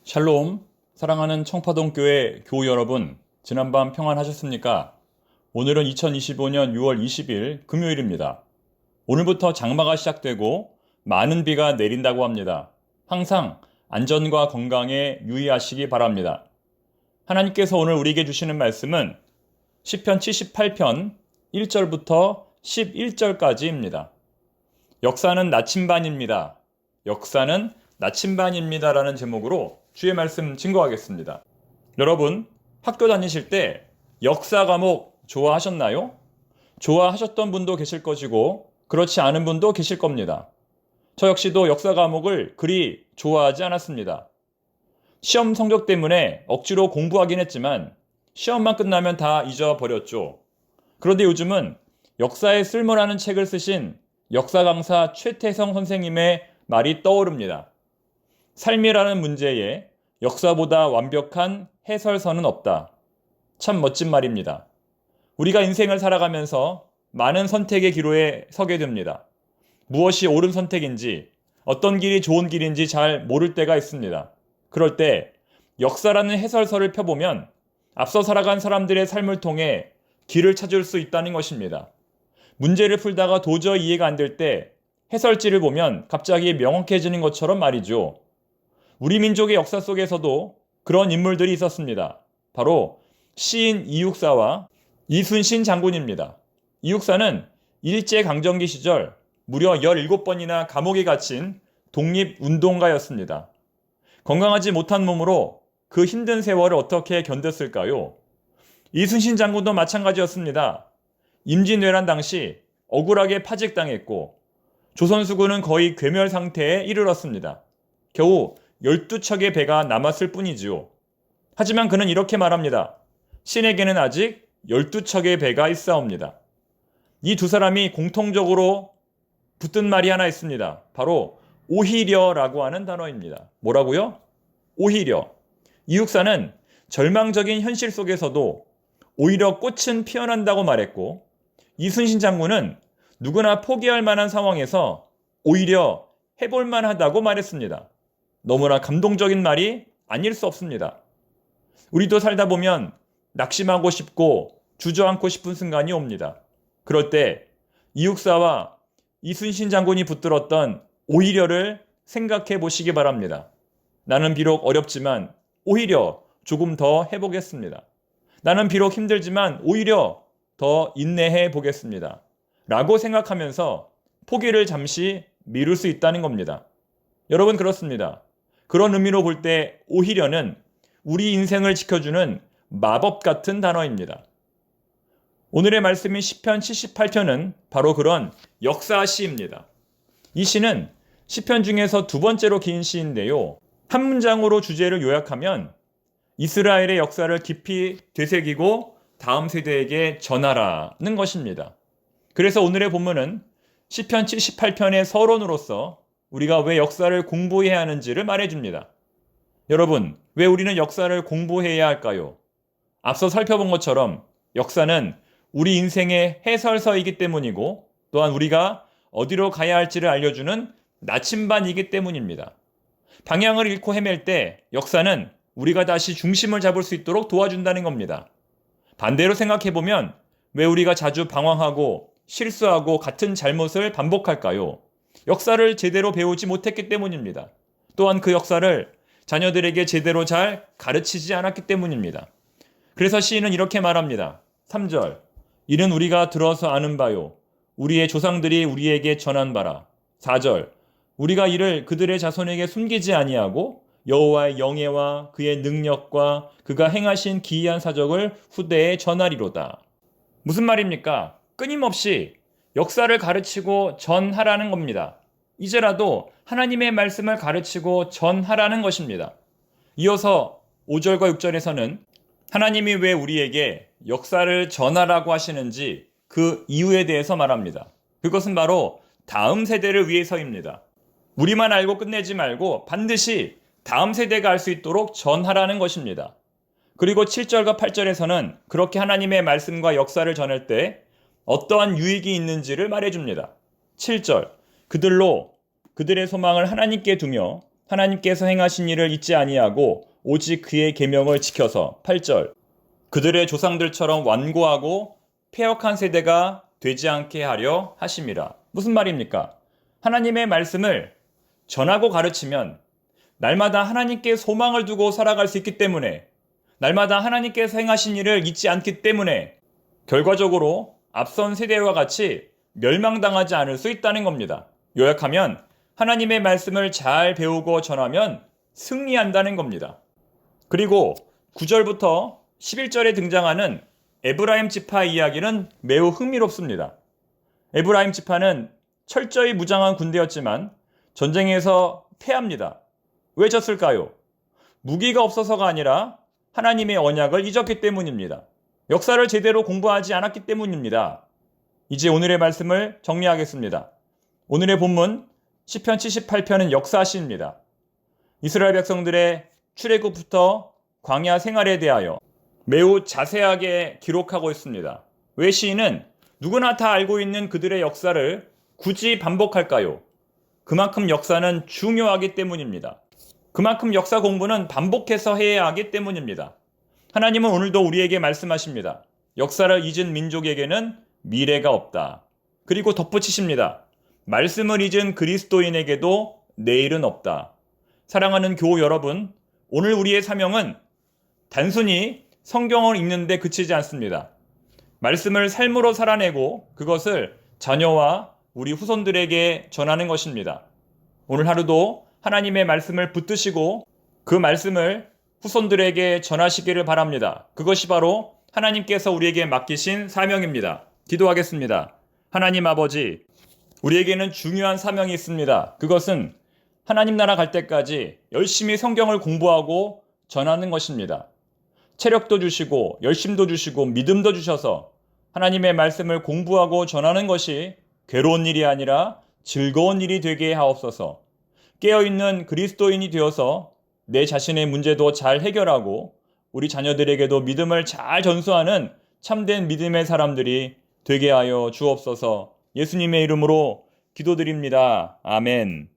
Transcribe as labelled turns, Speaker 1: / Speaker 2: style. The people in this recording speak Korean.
Speaker 1: 샬롬, 사랑하는 청파동교회 교우 여러분, 지난밤 평안하셨습니까? 오늘은 2025년 6월 20일 금요일입니다. 오늘부터 장마가 시작되고 많은 비가 내린다고 합니다. 항상 안전과 건강에 유의하시기 바랍니다. 하나님께서 오늘 우리에게 주시는 말씀은 시편 78편 1절부터 11절까지입니다. 역사는 나침반입니다. 역사는 나침반입니다. 라는 제목으로 주의 말씀 증거하겠습니다. 여러분, 학교 다니실 때 역사 과목 좋아하셨나요? 좋아하셨던 분도 계실 것이고 그렇지 않은 분도 계실 겁니다. 저 역시도 역사 과목을 그리 좋아하지 않았습니다. 시험 성적 때문에 억지로 공부하긴 했지만 시험만 끝나면 다 잊어버렸죠. 그런데 요즘은 역사에 쓸모라는 책을 쓰신 역사 강사 최태성 선생님의 말이 떠오릅니다. 삶이라는 문제에 역사보다 완벽한 해설서는 없다. 참 멋진 말입니다. 우리가 인생을 살아가면서 많은 선택의 기로에 서게 됩니다. 무엇이 옳은 선택인지, 어떤 길이 좋은 길인지 잘 모를 때가 있습니다. 그럴 때 역사라는 해설서를 펴보면 앞서 살아간 사람들의 삶을 통해 길을 찾을 수 있다는 것입니다. 문제를 풀다가 도저히 이해가 안 될 때 해설지를 보면 갑자기 명확해지는 것처럼 말이죠. 우리 민족의 역사 속에서도 그런 인물들이 있었습니다. 바로 시인 이육사와 이순신 장군입니다. 이육사는 일제강점기 시절 무려 17번이나 감옥에 갇힌 독립운동가였습니다. 건강하지 못한 몸으로 그 힘든 세월을 어떻게 견뎠을까요? 이순신 장군도 마찬가지였습니다. 임진왜란 당시 억울하게 파직당했고 조선수군은 거의 괴멸 상태에 이르렀습니다. 겨우 12척의 배가 남았을 뿐이지요. 하지만 그는 이렇게 말합니다. 신에게는 아직 12척의 배가 있사옵니다. 이 두 사람이 공통적으로 붙은 말이 하나 있습니다. 바로 오히려라고 하는 단어입니다. 뭐라고요? 오히려. 이육사는 절망적인 현실 속에서도 오히려 꽃은 피어난다고 말했고 이순신 장군은 누구나 포기할 만한 상황에서 오히려 해볼 만하다고 말했습니다. 너무나 감동적인 말이 아닐 수 없습니다. 우리도 살다 보면 낙심하고 싶고 주저앉고 싶은 순간이 옵니다. 그럴 때 이육사와 이순신 장군이 붙들었던 오히려를 생각해 보시기 바랍니다. 나는 비록 어렵지만 오히려 조금 더 해보겠습니다. 나는 비록 힘들지만 오히려 더 인내해 보겠습니다. 라고 생각하면서 포기를 잠시 미룰 수 있다는 겁니다. 여러분 그렇습니다. 그런 의미로 볼 때 오히려는 우리 인생을 지켜주는 마법 같은 단어입니다. 오늘의 말씀인 시편 78편은 바로 그런 역사 시입니다. 이 시는 시편 중에서 두 번째로 긴 시인데요. 한 문장으로 주제를 요약하면 이스라엘의 역사를 깊이 되새기고 다음 세대에게 전하라는 것입니다. 그래서 오늘의 본문은 시편 78편의 서론으로서 우리가 왜 역사를 공부해야 하는지를 말해줍니다. 여러분, 왜 우리는 역사를 공부해야 할까요? 앞서 살펴본 것처럼 역사는 우리 인생의 해설서이기 때문이고 또한 우리가 어디로 가야 할지를 알려주는 나침반이기 때문입니다. 방향을 잃고 헤맬 때 역사는 우리가 다시 중심을 잡을 수 있도록 도와준다는 겁니다. 반대로 생각해보면 왜 우리가 자주 방황하고 실수하고 같은 잘못을 반복할까요? 역사를 제대로 배우지 못했기 때문입니다. 또한 그 역사를 자녀들에게 제대로 잘 가르치지 않았기 때문입니다. 그래서 시인은 이렇게 말합니다. 3절. 이는 우리가 들어서 아는 바요. 우리의 조상들이 우리에게 전한 바라. 4절. 우리가 이를 그들의 자손에게 숨기지 아니하고 여호와의 영예와 그의 능력과 그가 행하신 기이한 사적을 후대에 전하리로다. 무슨 말입니까? 끊임없이 역사를 가르치고 전하라는 겁니다. 이제라도 하나님의 말씀을 가르치고 전하라는 것입니다. 이어서 5절과 6절에서는 하나님이 왜 우리에게 역사를 전하라고 하시는지 그 이유에 대해서 말합니다. 그것은 바로 다음 세대를 위해서입니다. 우리만 알고 끝내지 말고 반드시 다음 세대가 알 수 있도록 전하라는 것입니다. 그리고 7절과 8절에서는 그렇게 하나님의 말씀과 역사를 전할 때 어떠한 유익이 있는지를 말해줍니다. 7절. 그들로 그들의 소망을 하나님께 두며 하나님께서 행하신 일을 잊지 아니하고 오직 그의 계명을 지켜서 8절 그들의 조상들처럼 완고하고 패역한 세대가 되지 않게 하려 하심이라. 무슨 말입니까? 하나님의 말씀을 전하고 가르치면 날마다 하나님께 소망을 두고 살아갈 수 있기 때문에, 날마다 하나님께서 행하신 일을 잊지 않기 때문에 결과적으로 앞선 세대와 같이 멸망당하지 않을 수 있다는 겁니다. 요약하면 하나님의 말씀을 잘 배우고 전하면 승리한다는 겁니다. 그리고 9절부터 11절에 등장하는 에브라임 지파 이야기는 매우 흥미롭습니다. 에브라임 지파는 철저히 무장한 군대였지만 전쟁에서 패합니다. 왜 졌을까요? 무기가 없어서가 아니라 하나님의 언약을 잊었기 때문입니다. 역사를 제대로 공부하지 않았기 때문입니다. 이제 오늘의 말씀을 정리하겠습니다. 오늘의 본문 시편 78편은 역사시입니다. 이스라엘 백성들의 출애굽부터 광야 생활에 대하여 매우 자세하게 기록하고 있습니다. 왜 시인은 누구나 다 알고 있는 그들의 역사를 굳이 반복할까요? 그만큼 역사는 중요하기 때문입니다. 그만큼 역사 공부는 반복해서 해야 하기 때문입니다. 하나님은 오늘도 우리에게 말씀하십니다. 역사를 잊은 민족에게는 미래가 없다. 그리고 덧붙이십니다. 말씀을 잊은 그리스도인에게도 내일은 없다. 사랑하는 교우 여러분, 오늘 우리의 사명은 단순히 성경을 읽는데 그치지 않습니다. 말씀을 삶으로 살아내고 그것을 자녀와 우리 후손들에게 전하는 것입니다. 오늘 하루도 하나님의 말씀을 붙드시고 그 말씀을 후손들에게 전하시기를 바랍니다. 그것이 바로 하나님께서 우리에게 맡기신 사명입니다. 기도하겠습니다. 하나님 아버지, 우리에게는 중요한 사명이 있습니다. 그것은 하나님 나라 갈 때까지 열심히 성경을 공부하고 전하는 것입니다. 체력도 주시고 열심도 주시고 믿음도 주셔서 하나님의 말씀을 공부하고 전하는 것이 괴로운 일이 아니라 즐거운 일이 되게 하옵소서. 깨어있는 그리스도인이 되어서 내 자신의 문제도 잘 해결하고 우리 자녀들에게도 믿음을 잘 전수하는 참된 믿음의 사람들이 되게 하여 주옵소서. 예수님의 이름으로 기도드립니다. 아멘.